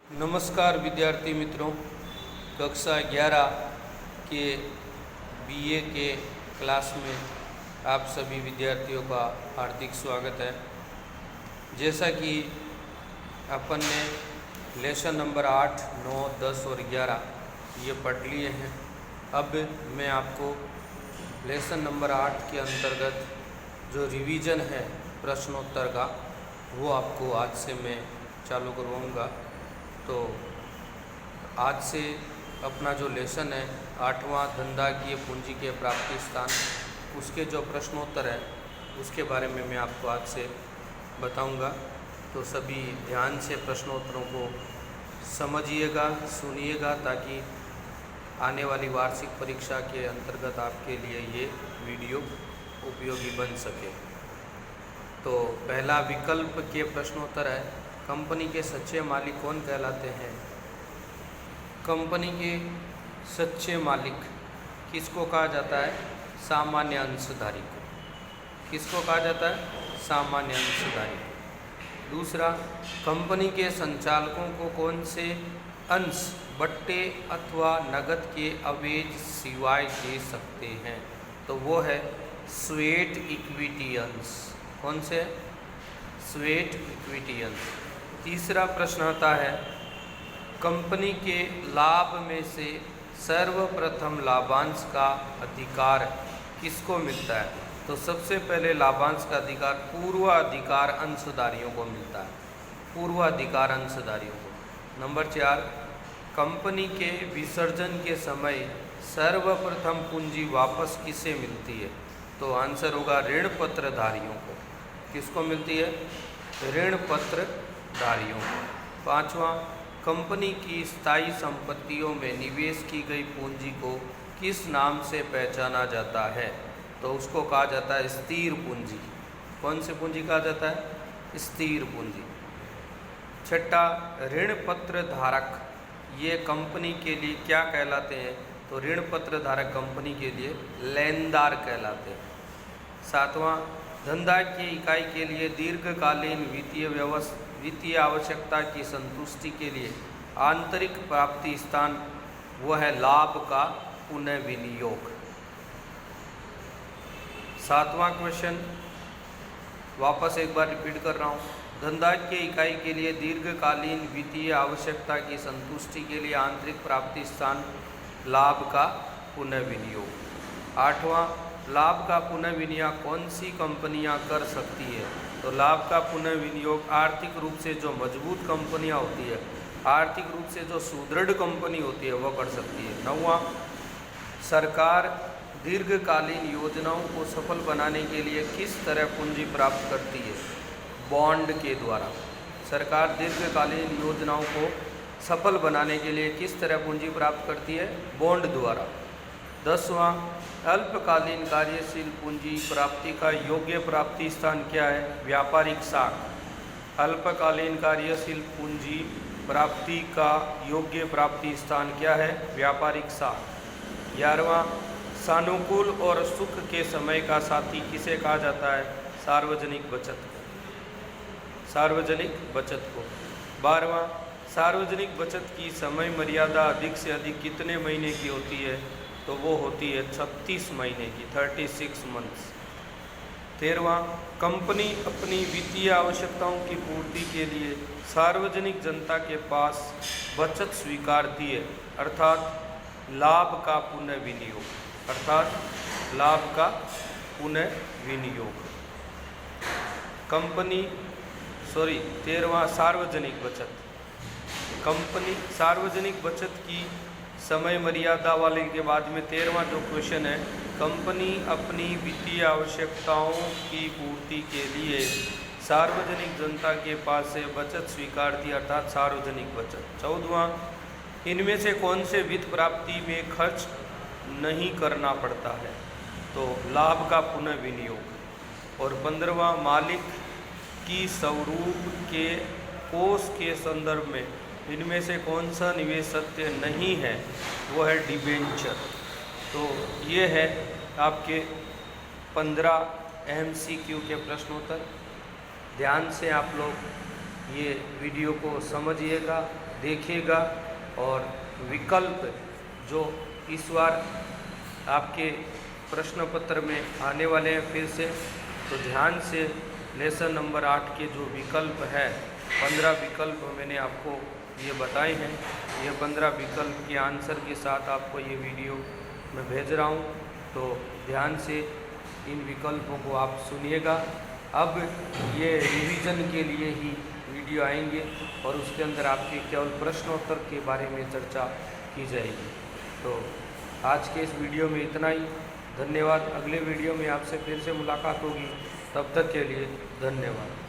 नमस्कार विद्यार्थी मित्रों, कक्षा 11 के बीए के क्लास में आप सभी विद्यार्थियों का हार्दिक स्वागत है। जैसा कि अपन ने लेसन नंबर 8, 9, 10 और 11 ये पढ़ लिए हैं। अब मैं आपको लेसन नंबर 8 के अंतर्गत जो रिवीजन है प्रश्नोत्तर का, वो आपको आज से मैं चालू करवाऊँगा। तो आज से अपना जो लेसन है 8वां धनधाकीय पूंजी के प्राप्ति स्थान, उसके जो प्रश्नोत्तर है उसके बारे में मैं आपको आज से बताऊंगा। तो सभी ध्यान से प्रश्नोत्तरों को समझिएगा, सुनिएगा, ताकि आने वाली वार्षिक परीक्षा के अंतर्गत आपके लिए ये वीडियो उपयोगी बन सके। तो पहला विकल्प के प्रश्नोत्तर है, कंपनी के सच्चे मालिक कौन कहलाते हैं? कंपनी के सच्चे मालिक किसको कहा जाता है? सामान्य अंशधारी को। किसको कहा जाता है? सामान्य अंशधारी को। दूसरा, कंपनी के संचालकों को कौन से अंश बट्टे अथवा नकद के अवेज सिवाय दे सकते हैं? तो वो है स्वेट इक्विटी अंश। कौन से? स्वेट इक्विटी अंश। तीसरा प्रश्न आता है, कंपनी के लाभ में से सर्वप्रथम लाभांश का अधिकार किसको मिलता है? तो सबसे पहले लाभांश का अधिकार पूर्वाधिकार अंशधारियों को मिलता है। पूर्वाधिकार अंशधारियों को। नंबर 4, कंपनी के विसर्जन के समय सर्वप्रथम पूंजी वापस किसे मिलती है? तो आंसर होगा ऋण पत्रधारियों को। किसको मिलती है? ऋण पत्रधारियों को। 5वां, कंपनी की स्थायी संपत्तियों में निवेश की गई पूंजी को किस नाम से पहचाना जाता है? तो उसको कहा जाता है स्थिर पूंजी। कौन सी पूंजी कहा जाता है? स्थिर पूंजी। 6, ऋण पत्र धारक ये कंपनी के लिए क्या कहलाते हैं? तो ऋण पत्र धारक कंपनी के लिए लेनदार कहलाते हैं। 7वां, धंधा की इकाई के लिए दीर्घकालीन वित्तीय आवश्यकता की संतुष्टि के लिए आंतरिक प्राप्ति स्थान वो है लाभ का पुनः विनियोग। 7वां क्वेश्चन वापस एक बार रिपीट कर रहा हूँ, धंधा की इकाई के लिए दीर्घकालीन वित्तीय आवश्यकता की संतुष्टि के लिए आंतरिक प्राप्ति स्थान लाभ का पुनः विनियोग। 8वां, लाभ का पुनः विनियोग कौन सी कंपनियां कर सकती है? तो लाभ का पुनः विनियोग आर्थिक रूप से जो मजबूत कंपनियां होती है, आर्थिक रूप से जो सुदृढ़ कंपनी होती है, वो कर सकती है। 9वां, सरकार दीर्घकालीन योजनाओं को सफल बनाने के लिए किस तरह पूंजी प्राप्त करती है? बॉन्ड के द्वारा। सरकार दीर्घकालीन योजनाओं को सफल बनाने के लिए किस तरह पूंजी प्राप्त करती है? बॉन्ड द्वारा। 10वां, अल्पकालीन कार्यशील पूंजी प्राप्ति का योग्य प्राप्ति स्थान क्या है? व्यापारिक साख। अल्पकालीन कार्यशील पूंजी प्राप्ति का योग्य प्राप्ति स्थान क्या है? व्यापारिक साख। 11वां, सानुकूल और सुख के समय का साथी किसे कहा जाता है? सार्वजनिक बचत को। सार्वजनिक बचत को। 12वां, सार्वजनिक बचत की समय मर्यादा अधिक से अधिक कितने महीने की होती है? तो वो होती है 36 महीने की, 36 मंथ्स। 13वां, कंपनी अपनी वित्तीय आवश्यकताओं की पूर्ति के लिए सार्वजनिक जनता के पास बचत स्वीकारती है, अर्थात लाभ का पुनः विनियोग। अर्थात लाभ का पुनः विनियोग। 13वां, सार्वजनिक बचत। कंपनी सार्वजनिक बचत की समय मर्यादा वाले के बाद में 13वां जो क्वेश्चन है, कंपनी अपनी वित्तीय आवश्यकताओं की पूर्ति के लिए सार्वजनिक जनता के पास से बचत स्वीकारती, अर्थात सार्वजनिक बचत। 14वां, इनमें से कौन से वित्त प्राप्ति में खर्च नहीं करना पड़ता है? तो लाभ का पुनः विनियोग। और 15वां, मालिक की स्वरूप के कोष के संदर्भ में इनमें से कौन सा निवेश सत्य नहीं है? वो है डिबेंचर। तो ये है आपके 15 MCQ के प्रश्नोत्तर। ध्यान से आप लोग ये वीडियो को समझिएगा देखिएगा। और विकल्प जो इस बार आपके प्रश्न पत्र में आने वाले हैं फिर से, तो ध्यान से लेसन नंबर 8 के जो विकल्प है, 15 विकल्प मैंने आपको ये बताए हैं। ये 15 विकल्प के आंसर के साथ आपको ये वीडियो मैं भेज रहा हूँ, तो ध्यान से इन विकल्पों को आप सुनिएगा। अब ये रिवीजन के लिए ही वीडियो आएंगे और उसके अंदर आपके केवल प्रश्नोत्तर के बारे में चर्चा की जाएगी। तो आज के इस वीडियो में इतना ही। धन्यवाद। अगले वीडियो में आपसे फिर से मुलाकात होगी, तब तक के लिए धन्यवाद।